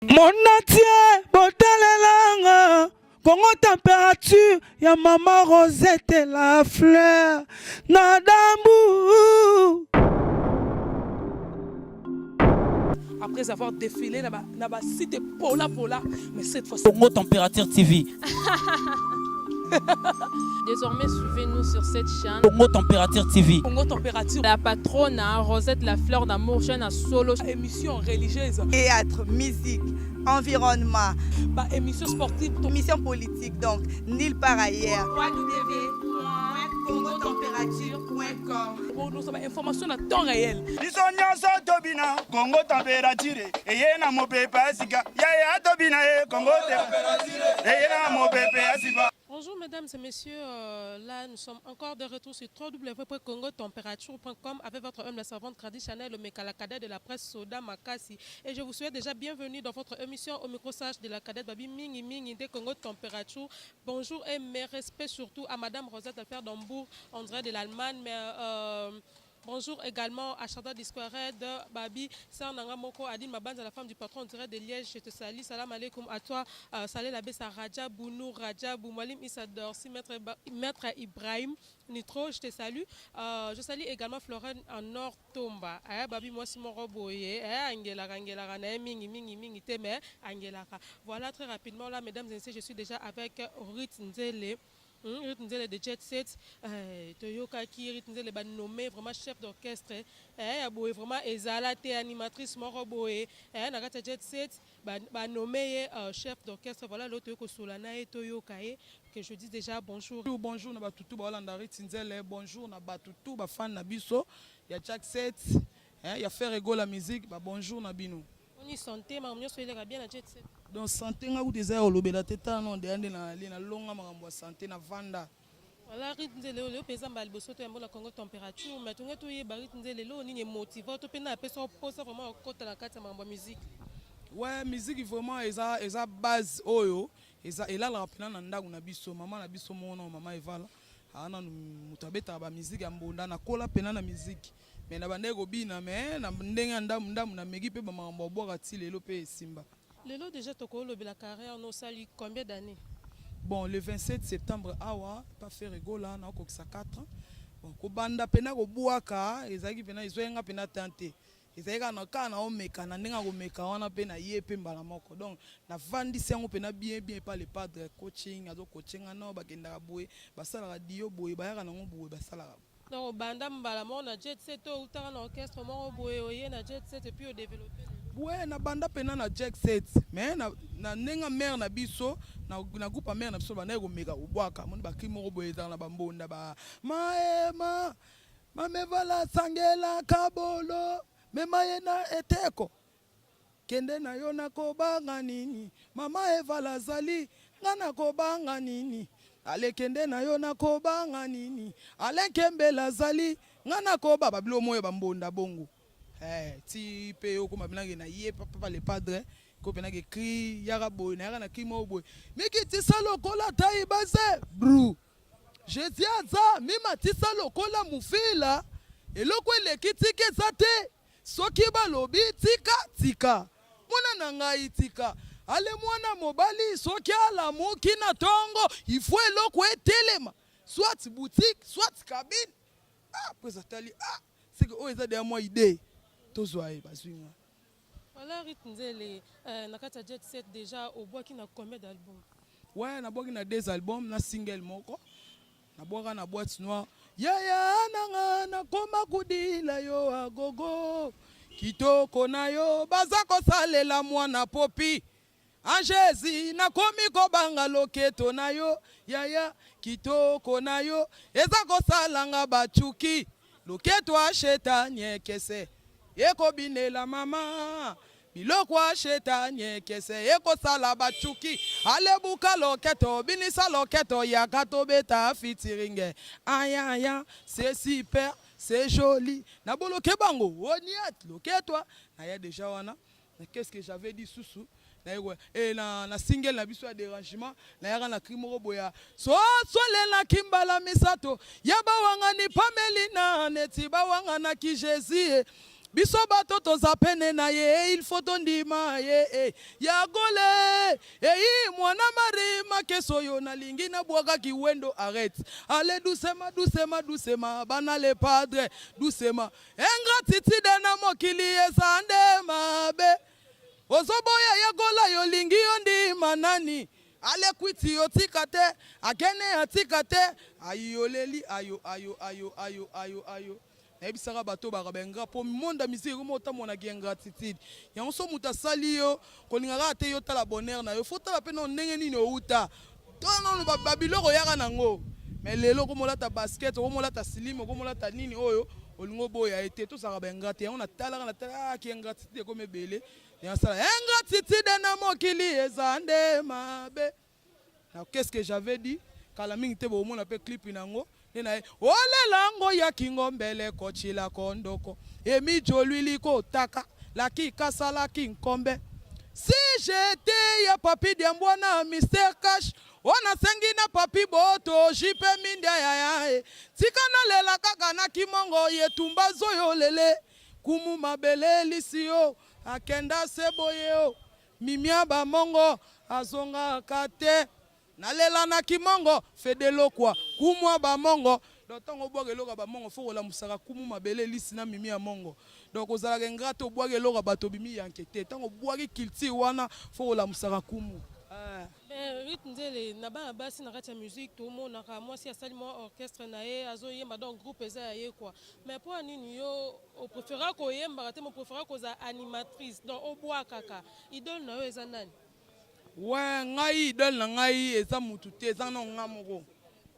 Mon atier, botalelanga, Congo température, ya maman Rosette et la fleur, Nadambu. Après avoir défilé dans site Pola, mais cette fois-ci. Congo Température TV. Désormais, suivez-nous sur cette chaîne. Congo Température TV. Congo Température. La patronne Rosette la fleur d'amour, chaîne à solo. Émission religieuse. Théâtre, musique, environnement. Émission sportive. Émission politique, donc nulle part ailleurs. www.congotempérature.com. Pour nous avoir information à temps réel. Congo Température. Et yena mo pepe asika. Ya tobina Congo Température. Et yena mo pepe asika. Bonjour mesdames et messieurs, là nous sommes encore de retour sur www.congotempérature.com avec votre homme la servante traditionnelle le Mekalakada de la presse Soda Makasi. Et je vous souhaite déjà bienvenue dans votre émission au microsage de la cadette Babi Mingi Mingi de Congo Température. Bonjour et mes respects surtout à Madame Rosette Alfer d'Hambourg, on dirait de l'Allemagne, mais bonjour également à Chanda Disquaret de Babi, Sarnanga Moko, Adine Mabanza, la femme du patron, on dirait de Liège. Je te salue. Salam alaikum à toi. Salé la Bessa Raja, Bounou, Raja, Boumalim, Issa Dorsi, Maître Ibrahim, Nitro, je te salue. Je salue également Florent en Nord Tomba. Babi, moi, Simon Roboye, Angela, Mingi, Mingi, Mingi, Teme, Angela. Voilà, très rapidement, là, mesdames et messieurs, je suis déjà avec Ruth Nzele. Nzele de Jet Set, Toyoka qui Nzele est nommé vraiment chef d'orchestre, vraiment Ezalate animatrice Moroboé, Nagata Jet Set, nommé chef d'orchestre. Voilà l'autre Toyoko Solana et Toyoka, que je dis déjà bonjour. Bonjour na batutu ba Landari Nzele, bonjour na batutu ba fan na biso, ya Jet Set, ya faire ego la musique, bonjour na bino. On y santé, mais on soyez bien à Jet Set. Donc santé nga uteza o lobela teta non de ande na longa makambo santé na vanda. Voilà Nzele le pesa mbali bosoto ya mbola Congo Température, mais tunga to yeba Nzele lo ni motive to pena pesa posa vraiment kota na kati makambo musique. Ouais, musique vraiment eza base oyo, eza elala rapena na ndaku na biso, mama na biso mona mama evala. Ana mutabeta ba musique ya mbonda na kola pena na musique. Mais na bandeko bina mais na ndenga ndamu na megi pe ba makambo boka ti lelo pe simba. Lelo déjà tokolo la carrière no sali combien d'années? Bon, le 27 septembre awa pas faire rigola na ko 4 ans. Bon, ko banda pena ko buaka ezaki pena izoenga pena tante. Ezaka na kana o meka na ndenga ko meka wana pena yepe mbala moko. Donc na vandi sengo pena bien pas le padre coaching azo coaching na bakenda boye basala radio boye bayaka na ngo boye basala. Donc banda mbala mo na Jet Set ou tara na orchestre mo boye oye na Jet Set et puis au développer. Ouais, na banda pena na Jet Set, mais na nenga mère na biso na groupe mère na biso ba na ko meka obwaka moni ba krimo roboye na bambonda ba maema mame vala sangela kabolo mema yena eteko kende na yo na kobanga nini mama evala zali ngana kobanga nini ale kende na yo na kobanga nini ale kembela zali ngana koba babilo moyo bambonda bongo. Ti pe yo kuma binage na ye papa le padre ko binage cri yara boy na yara na kimo boy miki ti salo kola tai base bru je dis aza mima ti salo kola mufila eloko le kitike zate soki balobi tika mona na ngai tika ale mwana mobali soki ala moki na tongo il faut eloko etelema soit boutique soit cabine après atali c'est que o eza de moi idée. Voilà, Nzele, nakata Jet Set déjà au bois qui n'a combien d'albums? Ouais, na bois qui na 2 albums, na single moko. Na bois na boîte noire. Ya nanga na koma kudila yo agogo. Kitoko na yo bazako salela mwana popi. Angezi na komi ko banga loketo na yo. Ya kitoko na yo ezako salanga bachuki. Loketo acheta nyekese. Eko binela mama biloko acheta nyekese eko sala bachuki alebuka loketo binisa loketo ya kato beta fitiringe aya c'est super c'est joli na boloke bango oniat loketo na ya déjà wana qu'est-ce que j'avais dit sousou na single na biso ya dérangement na yaka na krimo boya so lela kimbala misato ya bawanga ni pamelina neti bawanga na ki Jésus biso bato toza pene na ye il faut tondima ye ya gole mwana marima keso yo nalingi na bwaga kiwendo arrête allez doucement doucement doucement bana le padre doucement ingratitude na mokili ezande mabe ozoboya ya gola yo lingi yo ndima nani ale kwiti yo tikate akene atikate ayoleli ayo ayo ayo ayo ayo ayo ebisaka bato bakabenga po monda misiri mota mona ki ingratitude yango so muta sali yo kolingaka te yo tala bonheur na yo faut tala pe no ndenge nini outa tono babiloko yaka nango mais lelo ko molata basket ko molata slim ko molata nini oyo olingo boya ete to saka benga te yango na tala ki ingratitude ko mebele yango sala ingratitude na mokili ezande mabe. Qu'est-ce que j'avais dit? Kala mingi te bo mona pe clip nango. Ole lango ya kingombele kochila kondoko emi jolwili ko taka la kikasa la kinkombe si j'étais ya papi diambwana Mr Cash ona sengi na papi boto jipe mindia ya tika na lela kaka na kimongo yetumba zoyo lele kumu mabele lisio akenda seboyeo mimia ba mongo azonga kate nalela na kimongo fedelo kwa kumwa ba mongo dotongo bwage loka ba mongo foko la musaka kumu mabele lisi na mimi ya mongo donc ozalaka ngato bwage loka bato bimi ya nkete tango bwage kilti wana foko la musaka kumu Ruth Nzele na ba basi na kati ya musique tout monde na moi si asali mo orchestre na ye azo yemba donc groupe eza ye quoi mais pour nini yo au préféra ko yemba te mo préféra ko za animatrice donc au bois kaka idole na yo eza nani. Ouais, ngai idole na ngai eza mutu te eza no ngamoko.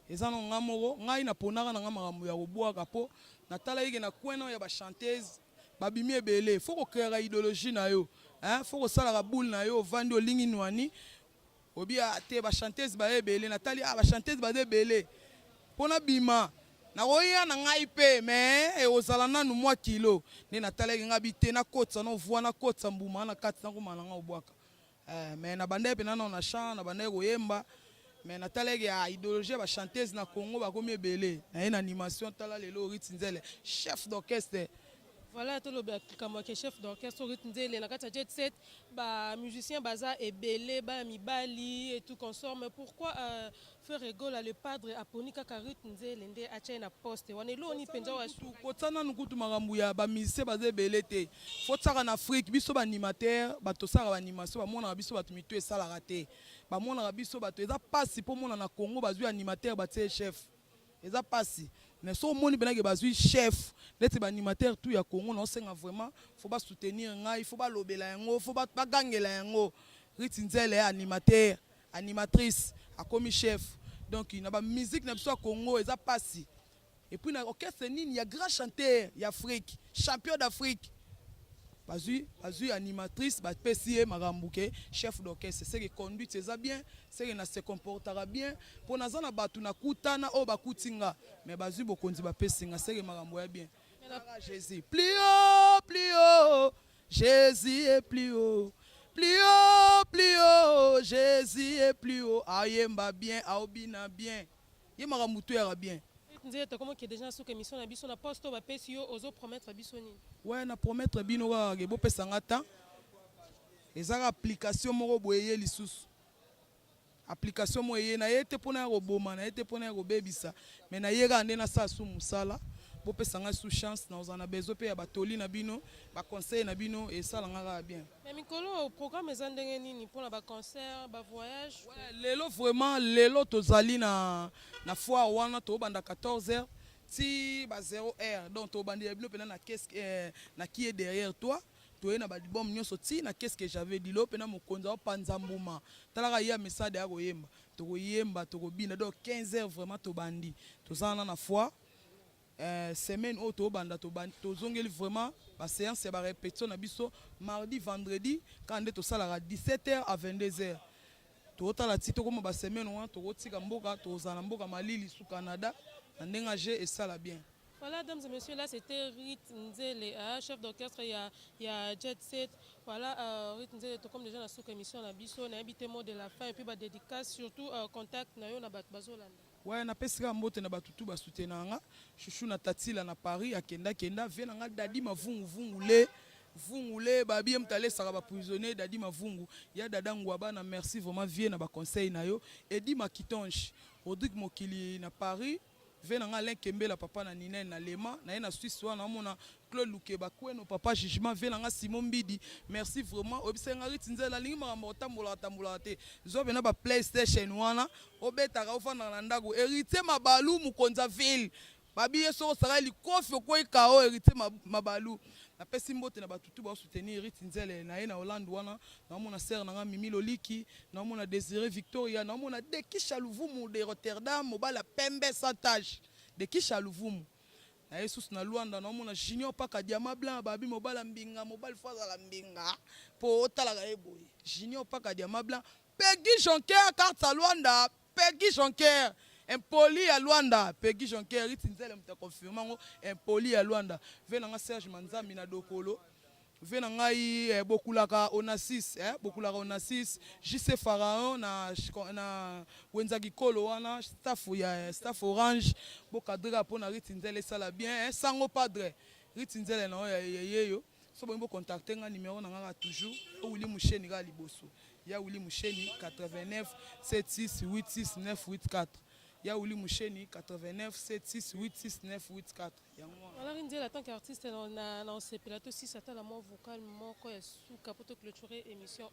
Eza no ngamoko, ngai na ponaka na ngamakambo ya kobwaka po natala yeke na kweno ya ba chanteuse babimi ebele. Faut ko créer idéologie na yo. Hein, faut ko sala ka boule na yo vandi olingi nwani. Obia te ba chanteuse ba ebele natali ba chanteuse ba ebele. Pona bima na koya na ngai pe mais ozala nanu mwa kilo. Ne natala yeke ngabi te na kotsa no voix na kotsa mbuma na kati na ko malanga obwaka. Mais na bande pe nana na chant na bande ko yemba mais na talege ya idéologie ba chanteuse na Congo ba komi ebele na une animation tala lelo Ruth Nzele chef d'orchestre. Voilà tout le comme chef d'orchestre Ruth Nzele na kati jet set ba musicien baza ebele ba mibali et tout consort mais pourquoi faire rigoler le padre aponika ka Ruth Nzele nde acha na poste wanelo ni penza wa shu kotana nukutu makambu ya ba musicien baza ebele te faut saka na Afrique biso ba animateur bato saka ba animation ba mona biso bato mitu esala raté ba mona biso bato eza pasi po mona na Congo bazui animateur batie chef eza pasi mais so moni benake bazui chef neti ba animateur tout ya Congo non senga vraiment faut ba soutenir ngai faut ba lobela yango faut ba gangela yango Ruth Nzele animateur animatrice a commis chef donc il na ba musique na biso Congo eza pasi et puis na orchestre nini ya grand chanteur ya Afrique champion d'Afrique bazui animatrice ba PCE marambuke chef d'orchestre c'est que conduite c'est bien c'est que na se comportera bien pour na zana batu na kutana o bakutinga mais bazui bokonzi ba pesinga c'est que marambo ya bien Jésus plus haut Jésus est plus haut Jésus est plus haut ayemba bien aobina bien ye maramutu ya bien. Comment que déjà sous émission na biso na poste ba pesio ozo promettre biso nini. Ouais na promettre bino ka bo pesanga ta ezaka application moko boye lisusu application mo ye na yete pona ya roboma na yete pona ya robebisa mais na yeka ande na sa su musala bo pesanga sous chance na ozana bezo pe ya batoli na bino ba conseil na bino et ça langa bien. Mais mikolo programme ezandenge nini pona ba concert ba voyage. Ouais lelo vraiment lelo tozali na foire wana to banda 14h si ba 0h donc to bandi bino pena na qu'est-ce na qui est derrière toi to na ba bom nyonso ti na qu'est-ce que j'avais dit lo pena mokonza o panza mbuma talaka ya message ya koyemba to koyemba to kobina donc 15h vraiment to bandi to zana na foire semaine au to banda to zongeli vraiment ba séance ya ba répétition na biso mardi vendredi quand on to sala 17h à 22h to tala ti to comme ba semaine wana to kotika mboka to zana mboka malili su Canada na ndenga je et ça la bien. Voilà, mesdames et messieurs, là c'était Rit Nzele, chef d'orchestre, il y a Jet Set. Voilà, Rit Nzele, comme déjà dans cette émission, on a invité mot de la fin et puis dédicace, surtout contact, on a Bazolanda. Ouais, na pesika mbote na batutu ba soutenanga. Chouchou na tatila na Paris, akenda vena nga dadi vungule babi mtale saka ba prisonnier dadi mavungu ya dada ngwaba na merci vraiment vie na ba conseil na yo edi makitonge Rodrigue Mokili na Paris vena nga Lenkembe la papa na Nina na Lema na na Suisse wana mona Claude Lukeba kweno papa jugement vena nga Simon Mbidi merci vraiment obisenga ritinzela lingi makambo tambola te zo bena ba PlayStation wana obetaka ofanda na ndako héritier mabalu mukonza ville babi yeso sara likofi okoi kao héritier mabalu na pesi mbote na batutu ba soutenir Rit Nzele na ye na Hollande wana na mona sœur na Mimi Loliki na mona Désiré Victoria na mona Dekisha Luvumu de Rotterdam mobala pembe santage Dekisha Luvumu na Jesus na Luanda na mona Junior Paka Diama Blanc babi mobala mbinga mobile faza la mbinga po otala ga eboye Junior Paka Diama Blanc Peggy Jonker carte Luanda Peggy Jonker impoli à Luanda, Peggy Jonker, Rit Nzele mta confirmango impoli à Luanda. Venanga Serge Manzambi na Dokolo. Venanga Bokulaka Onassis, Bokulaka Onassis, JC Pharaon na Wenzagi Kolo wana staff Orange, Bokadra pona Rit Nzele sala bien, sango padre. Rit Nzele na yeyo. So bo contacter nga numéro na nga toujours Willy Moucheni ga liboso. Ya Willy Moucheni 89 76 86 984. Ya Willy Moucheni 89 76 86 984. Alors Nzele en tant qu'artiste dans ce plateau si ça t'a la voix vocale mon quoi souka pour te clôturer émission.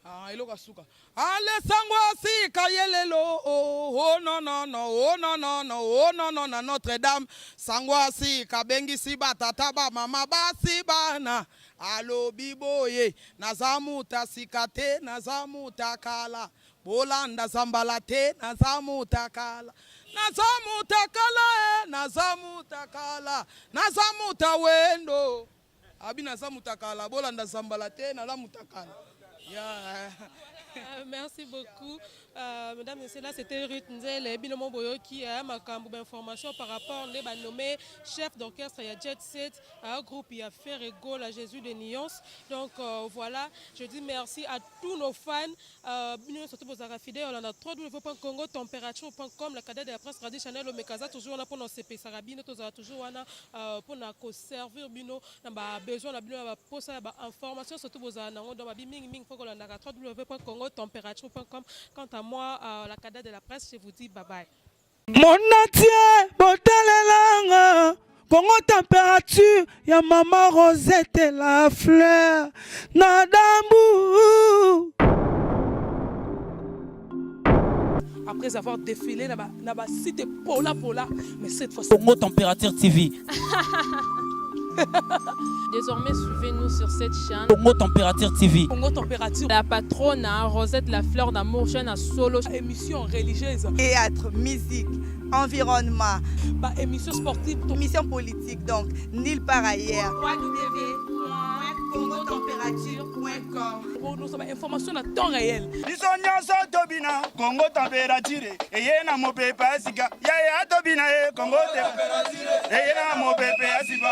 Ah eloka suka. Ale sangwa si kayelelo oh non na Notre-Dame sangwa si kabengi si batata ba mama basi bana alo biboye nazamuta sikate nazamuta kala bolanda zambalate nazamuta kala nazamuta wendo abi nazamuta kala bolanda zambalate nazamuta kala. Yeah. Merci beaucoup. Mesdames et messieurs, là c'était Rit Nzele, Binomo Boyo qui a ma information par rapport à nommé chef d'orchestre, il y a Jet Set, un groupe, il y a Ferrego, la Jésus de Nyons. Donc voilà, je dis merci à tous nos fans. Surtout vos fidèles, on a www.congotemperature.com, la cadette de la presse traditionnelle, Omekaza, toujours là pour nos CP Sarabino, toujours là pour nous servir, Bino, besoin de poser information, surtout vos annonces, dans ma biming, www.congotemperature.com. Quant à moi, la cadette de la presse, je vous dis bye bye. Mon atier, botalelanga, Congo température, ya maman Rosette la fleur, nadambu. Après avoir défilé, na cité Pola, mais cette fois-ci. Congo Température TV. Désormais, suivez-nous sur cette chaîne. Congo Température TV. Congo Température. La patronne, Rosette la fleur d'amour, chaîne à solo. Émission religieuse. Théâtre, musique, environnement. Émission sportive. Émission politique, donc nulle part ailleurs. www.congotemperature.com. Pour nous, information à temps réel. biso nyonso tobina Congo température eye na mopepe asika ya tobina Congo température eye na mopepe asika